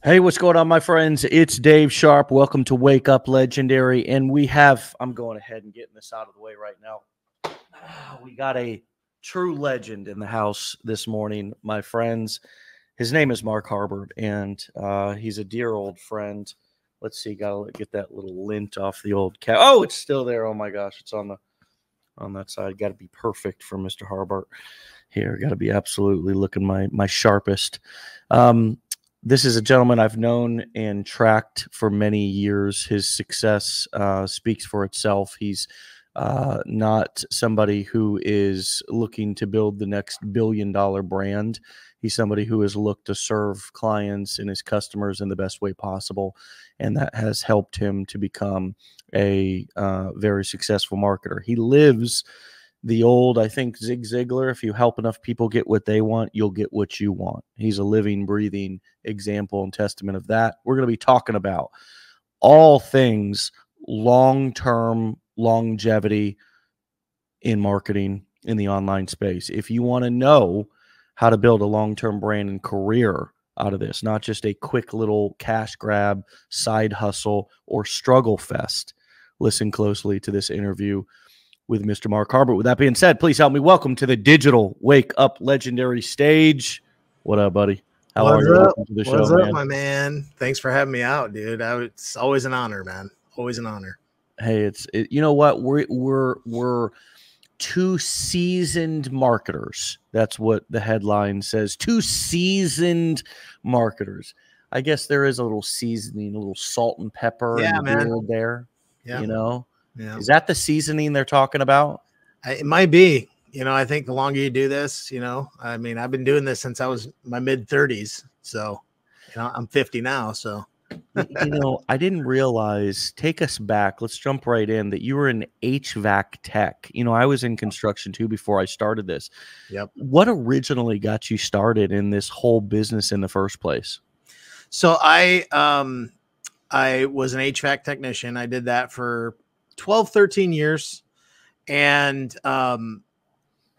Hey, what's going on, my friends? It's Dave Sharpe. Welcome to Wake Up Legendary. And I'm going ahead and getting this out of the way right now. We got a true legend in the house this morning, my friends. His name is Mark Harbert, and he's a dear old friend. Let's see, gotta get that little lint off the old cat. Oh, it's still there. Oh my gosh, it's on that side. Got to be perfect for Mr. Harbert here. Got to be absolutely looking my sharpest. This is a gentleman I've known and tracked for many years. His success speaks for itself. He's not somebody who is looking to build the next billion-dollar brand. He's somebody who has looked to serve clients and his customers in the best way possible, and that has helped him to become a very successful marketer. He lives the old, I think, Zig Ziglar, if you help enough people get what they want, you'll get what you want. He's a living, breathing example and testament of that. We're going to be talking about all things long-term longevity in marketing in the online space. If you want to know how to build a long-term brand and career out of this, not just a quick little cash grab, side hustle, or struggle fest, listen closely to this interview with Mr. Mark Harbert. With that being said, please help me welcome to the digital Wake Up Legendary stage. What up, buddy? How are you? Welcome to the show, what's up, my man? Thanks for having me out, dude. It's always an honor, man. Always an honor. Hey, you know what? We're two seasoned marketers. That's what the headline says. Two seasoned marketers. I guess there is a little seasoning, a little salt and pepper in the beard there. Yeah. You know? Yeah. Is that the seasoning they're talking about? It might be. You know, I think the longer you do this, you know, I mean, I've been doing this since I was my mid-30s. So, you know, I'm 50 now. So, you know, I didn't realize, take us back. Let's jump right in that you were an HVAC tech. You know, I was in construction too before I started this. Yep. What originally got you started in this whole business in the first place? So I was an HVAC technician. I did that for 12, 13 years. And,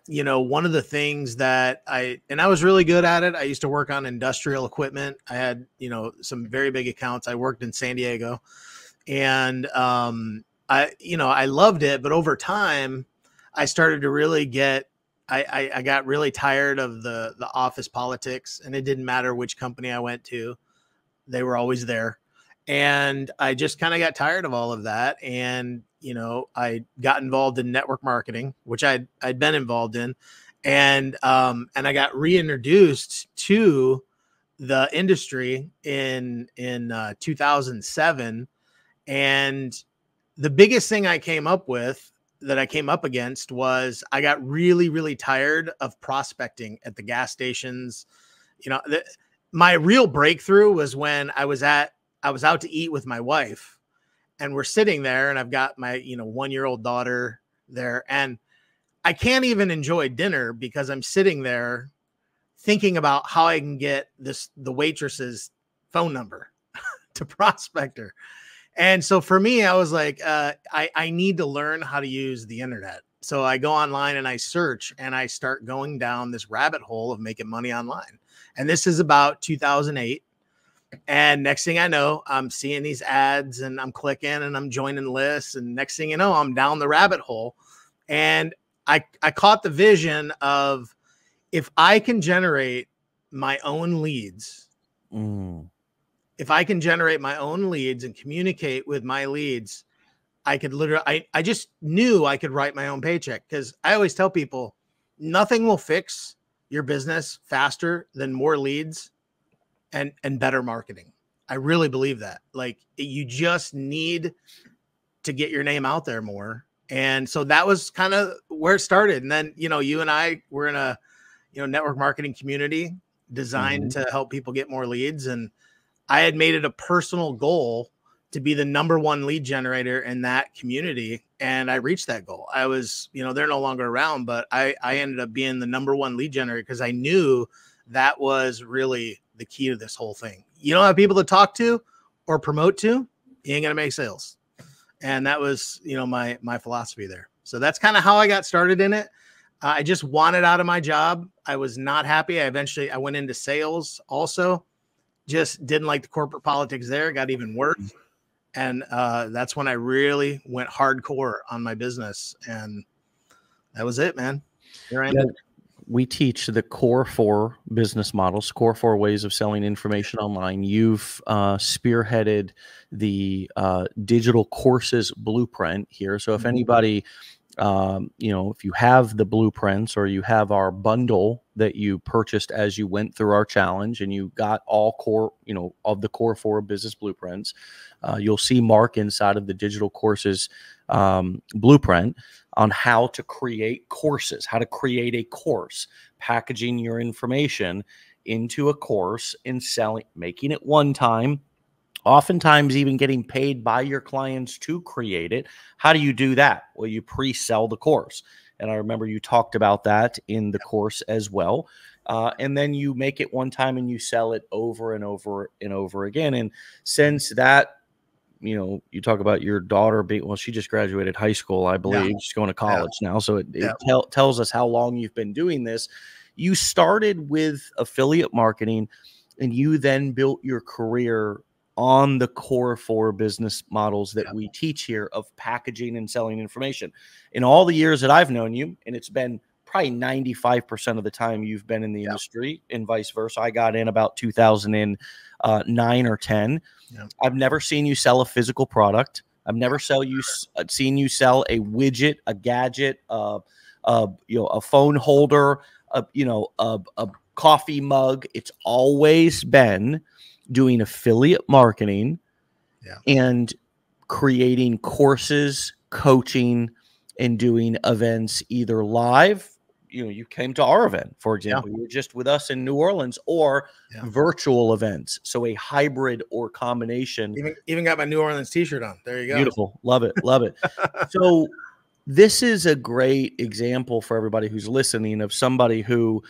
you know, one of the things that I was really good at it. I used to work on industrial equipment. I had, you know, some very big accounts. I worked in San Diego, and, I loved it, but over time I started to really I got really tired of the office politics, and it didn't matter which company I went to. They were always there. And I just kind of got tired of all of that. And, you know, I got involved in network marketing, which I'd been involved in. And I got reintroduced to the industry in 2007. And the biggest thing I came up against was I got really, really tired of prospecting at the gas stations. You know, my real breakthrough was when I was out to eat with my wife, and we're sitting there, and I've got my, you know, 1-year-old daughter there, and I can't even enjoy dinner because I'm sitting there thinking about how I can get the waitress's phone number to prospect her. And so for me, I was like, I need to learn how to use the internet. So I go online and I search, and I start going down this rabbit hole of making money online. And this is about 2008. And next thing I know, I'm seeing these ads, and I'm clicking, and I'm joining lists. And next thing you know, I'm down the rabbit hole. And I caught the vision of, if I can generate my own leads, if I can generate my own leads and communicate with my leads, I could literally, I just knew I could write my own paycheck. Because I always tell people, nothing will fix your business faster than more leads and better marketing. I really believe that. Like, you just need to get your name out there more. And so that was kind of where it started. And then, you know, you and I were in a, you know, network marketing community designed to help people get more leads. And I had made it a personal goal to be the #1 lead generator in that community. And I reached that goal. I was, you know, they're no longer around, but I ended up being the #1 lead generator because I knew that was really the key to this whole thing. You don't have people to talk to or promote to, you ain't gonna make sales. And that was, you know, my philosophy there. So that's kind of how I got started in it. I just wanted out of my job. I was not happy. I went into sales also. just didn't like the corporate politics there. It got even worse. And that's when I really went hardcore on my business. And that was it, man. Here I am. Yeah, we teach the core 4 business models, core 4 ways of selling information online. You've spearheaded the digital courses blueprint here. So if anybody, if you have the blueprints or you have our bundle that you purchased as you went through our challenge and you got all core, of the core 4 business blueprints, you'll see Mark inside of the digital courses blueprint on how to create courses, how to create a course, packaging your information into a course and selling, making it one time, oftentimes even getting paid by your clients to create it. How do you do that? Well, you pre-sell the course. And I remember you talked about that in the course as well. And then you make it one time and you sell it over and over and over again. And since that, you talk about your daughter being, well, she just graduated high school, I believe. She's going to college now. So it tells us how long you've been doing this. You started with affiliate marketing and you then built your career on the core 4 business models that we teach here of packaging and selling information. In all the years that I've known you, and it's been probably 95% of the time you've been in the industry and vice versa. I got in about 2009 or 10. I've never seen you sell a physical product. I've never seen you sell a widget, a gadget, a phone holder, a coffee mug. It's always been doing affiliate marketing and creating courses, coaching, and doing events either live. You came to our event, for example, you were just with us in New Orleans, or virtual events. So a hybrid or combination. Even got my New Orleans t-shirt on. There you go. Beautiful. Love it. Love it. So this is a great example for everybody who's listening of somebody who,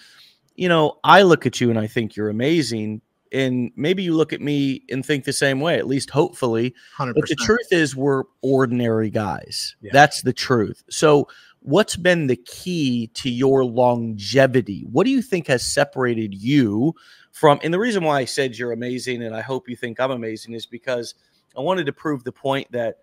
I look at you and I think you're amazing. And maybe you look at me and think the same way, at least hopefully. 100%. But the truth is we're ordinary guys. That's the truth. So what's been the key to your longevity? What do you think has separated you from, and the reason why I said you're amazing and I hope you think I'm amazing is because I wanted to prove the point that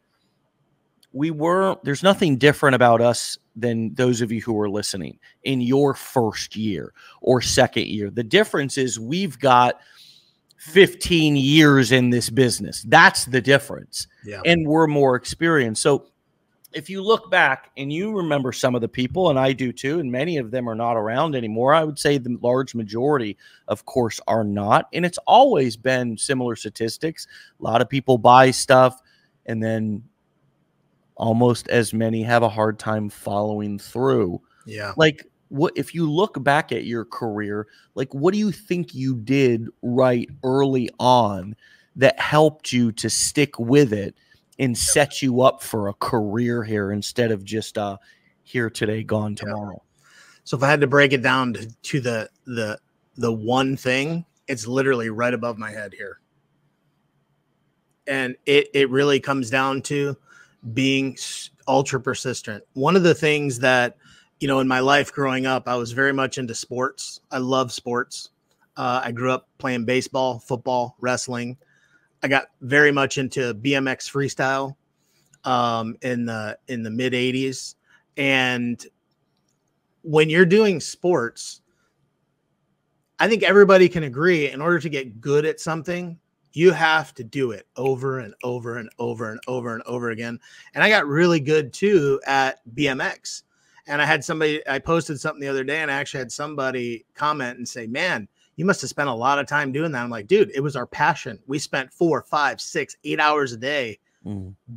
there's nothing different about us than those of you who are listening in your first year or second year. The difference is we've got 15 years in this business. That's the difference. And we're more experienced. So if you look back and you remember some of the people, and I do too, and many of them are not around anymore, I would say the large majority, of course, are not. And it's always been similar statistics. A lot of people buy stuff and then almost as many have a hard time following through. Like, what if you look back at your career, like what do you think you did right early on that helped you to stick with it and set you up for a career here instead of just here today, gone tomorrow? So if I had to break it down to the one thing, it's literally right above my head here. And it really comes down to being ultra persistent. One of the things that, in my life growing up, I was very much into sports. I love sports. I grew up playing baseball, football, wrestling. I got very much into BMX freestyle in the mid 80s. And when you're doing sports, I think everybody can agree in order to get good at something, you have to do it over and over and over and over and over again. And I got really good too at BMX. And I posted something the other day and I actually had somebody comment and say, man, you must have spent a lot of time doing that. I'm like, dude, it was our passion. We spent 4, 5, 6, 8 hours a day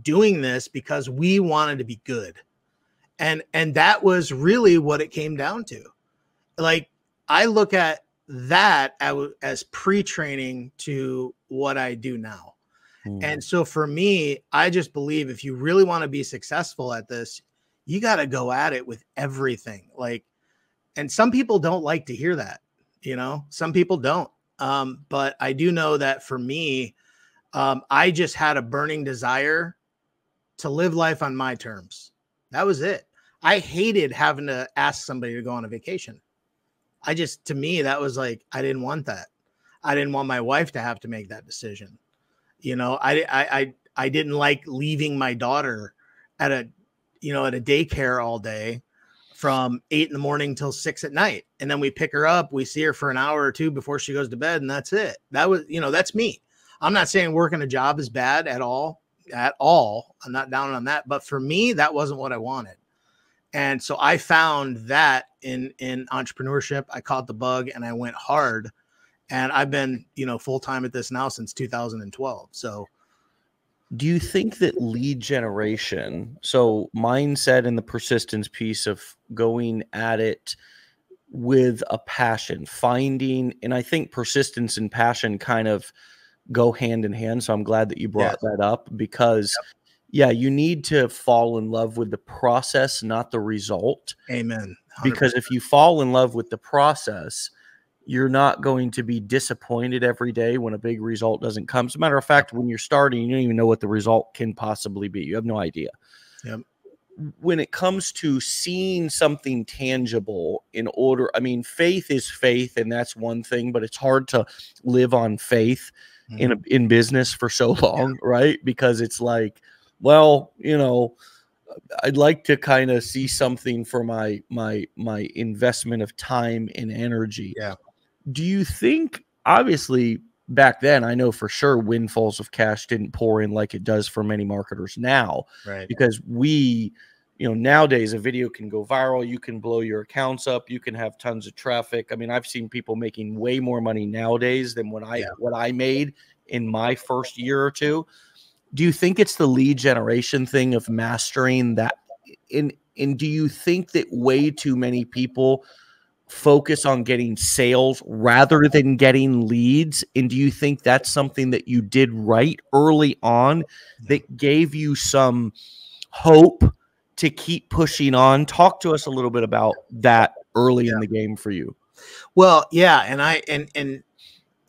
doing this because we wanted to be good. And that was really what it came down to. Like, I look at that as pre-training to what I do now. And so for me, I just believe if you really want to be successful at this, you got to go at it with everything. Like, and some people don't like to hear that, some people don't. But I do know that for me, I just had a burning desire to live life on my terms. That was it. I hated having to ask somebody to go on a vacation. To me, that was like, I didn't want that. I didn't want my wife to have to make that decision. You know, I didn't like leaving my daughter at a daycare all day from 8 in the morning till 6 at night. And then we pick her up, we see her for an hour or two before she goes to bed. And that's it. That was, that's me. I'm not saying working a job is bad at all. I'm not down on that. But for me, that wasn't what I wanted. And so I found that in entrepreneurship, I caught the bug and I went hard. And I've been, full-time at this now since 2012. So do you think that lead generation, so mindset and the persistence piece of going at it with a passion, finding, and I think persistence and passion kind of go hand in hand. So I'm glad that you brought that up, because you need to fall in love with the process, not the result. Amen. 100%. Because if you fall in love with the process, you're not going to be disappointed every day when a big result doesn't come. As a matter of fact, when you're starting, you don't even know what the result can possibly be. You have no idea. Yep. When it comes to seeing something tangible in order, I mean, faith is faith, and that's one thing, but it's hard to live on faith in business for so long, right? Because it's like, well, I'd like to kind of see something for my investment of time and energy. Yeah. Do you think, obviously back then, I know for sure windfalls of cash didn't pour in like it does for many marketers now, right? Because nowadays a video can go viral, you can blow your accounts up, you can have tons of traffic. I mean, I've seen people making way more money nowadays than what I made in my first year or two. Do you think it's the lead generation thing of mastering that? And do you think that way too many people focus on getting sales rather than getting leads? And do you think that's something that you did right early on that gave you some hope to keep pushing on? Talk to us a little bit about that early in the game for you. Well, yeah. And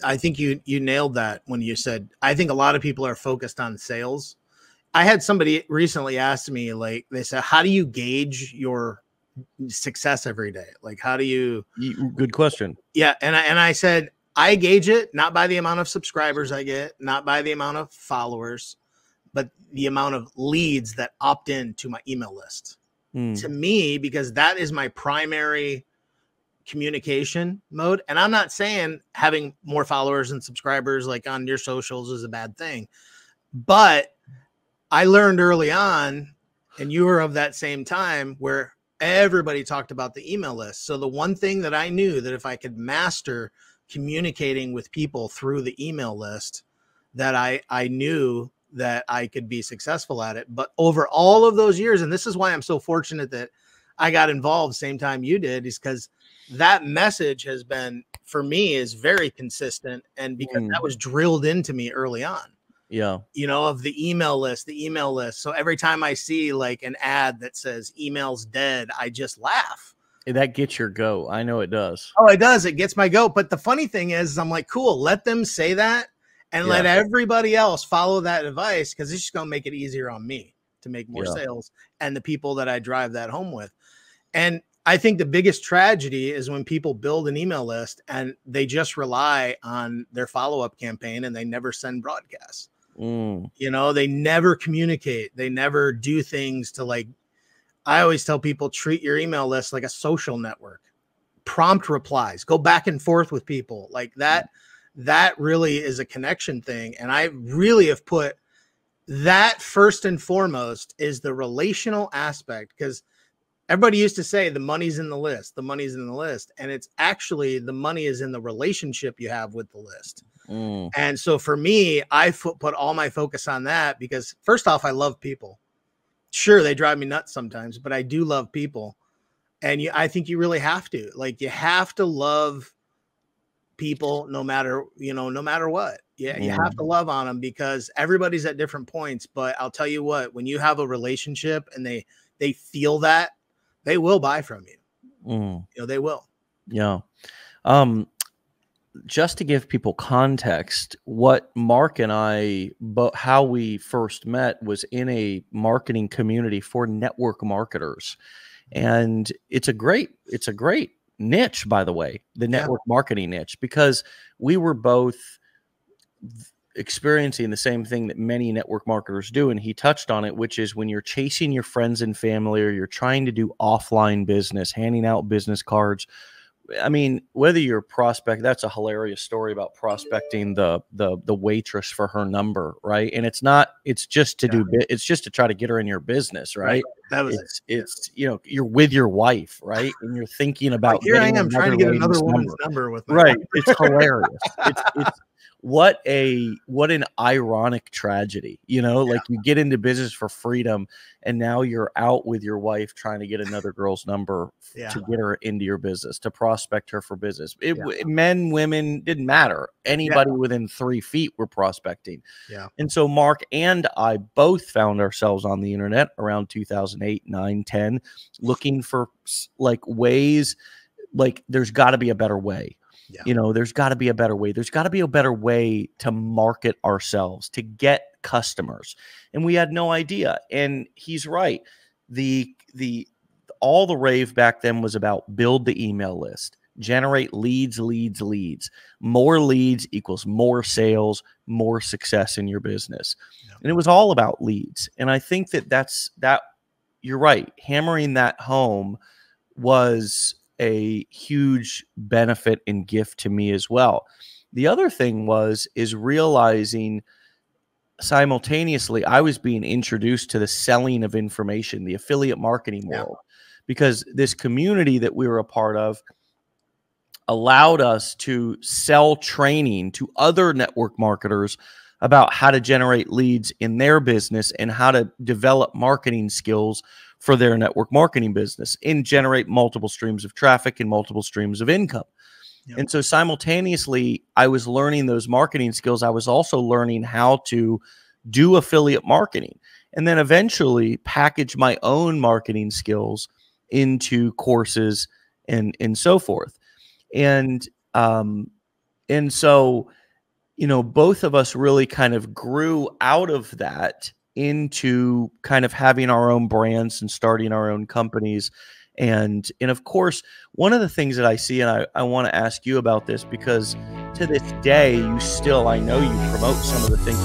I think you nailed that when you said, I think a lot of people are focused on sales. I had somebody recently ask me, like, they said, how do you gauge your success every day? Like, how do you? Good question. Yeah. And I said, I gauge it not by the amount of subscribers I get, not by the amount of followers, but the amount of leads that opt in to my email list. To me, because that is my primary communication mode. And I'm not saying having more followers and subscribers like on your socials is a bad thing, but I learned early on, and you were of that same time, where everybody talked about the email list. So the one thing that I knew, that if I could master communicating with people through the email list, that I knew that I could be successful at it. But over all of those years, and this is why I'm so fortunate that I got involved same time you did, is because that message has been, for me, is very consistent. And because that was drilled into me early on. Yeah. Of the email list. So every time I see like an ad that says email's dead, I just laugh. That gets your go. I know it does. Oh, it does. It gets my go. But the funny thing is, I'm like, cool, let them say that and let everybody else follow that advice, because it's just going to make it easier on me to make more sales and the people that I drive that home with. And I think the biggest tragedy is when people build an email list and they just rely on their follow-up campaign and they never send broadcasts. They never communicate. They never do things to, like, I always tell people, treat your email list like a social network. Prompt replies, go back and forth with people like that. That really is a connection thing. And I really have put that first and foremost, is the relational aspect, because everybody used to say the money's in the list, the money's in the list. And it's actually, the money is in the relationship you have with the list. And so for me, I put all my focus on that, because first off, I love people. Sure, they drive me nuts sometimes, but I do love people. And I think you really have to, like, you have to love people no matter what. Yeah, you have to love on them, because everybody's at different points. But I'll tell you what, when you have a relationship and they feel that, they will buy from you. They will. Yeah. Just to give people context, what Mark and I, but how we first met was in a marketing community for network marketers. And it's a great niche, by the way, the network marketing niche, because we were both experiencing the same thing that many network marketers do. And he touched on it, which is when you're chasing your friends and family, or you're trying to do offline business, handing out business cards. I mean, whether you're prospect, that's a hilarious story about prospecting the waitress for her number, right? And it's just to it's just to try to get her in your business, right? That was it's you know, you're with your wife, right? And you're thinking about like, here I am trying to get another woman's number with my right. It's hilarious. It's what an ironic tragedy, you know, like you get into business for freedom and now you're out with your wife trying to get another girl's number to get her into your business, to prospect her for business. Men, women, didn't matter. Anybody within 3 feet were prospecting. And so Mark and I both found ourselves on the internet around 2008, 9, 10, looking for like ways, like there's got to be a better way. You know, there's got to be a better way. There's got to be a better way to market ourselves, to get customers. And we had no idea. And he's right. All the rave back then was about build the email list, generate leads. More leads equals more sales, more success in your business. And it was all about leads. And I think that you're right. Hammering that home was a huge benefit and gift to me as well. The other thing is realizing simultaneously I was being introduced to the selling of information, the affiliate marketing world, because this community that we were a part of allowed us to sell training to other network marketers about how to generate leads in their business and how to develop marketing skills for their network marketing business and generate multiple streams of traffic and multiple streams of income. And so simultaneously, I was learning those marketing skills. I was also learning how to do affiliate marketing, and then eventually package my own marketing skills into courses and so forth. And so, you know, both of us really kind of grew out of that into kind of having our own brands and starting our own companies. And of course, one of the things that I see, and I want to ask you about this, because to this day, I know you promote some of the things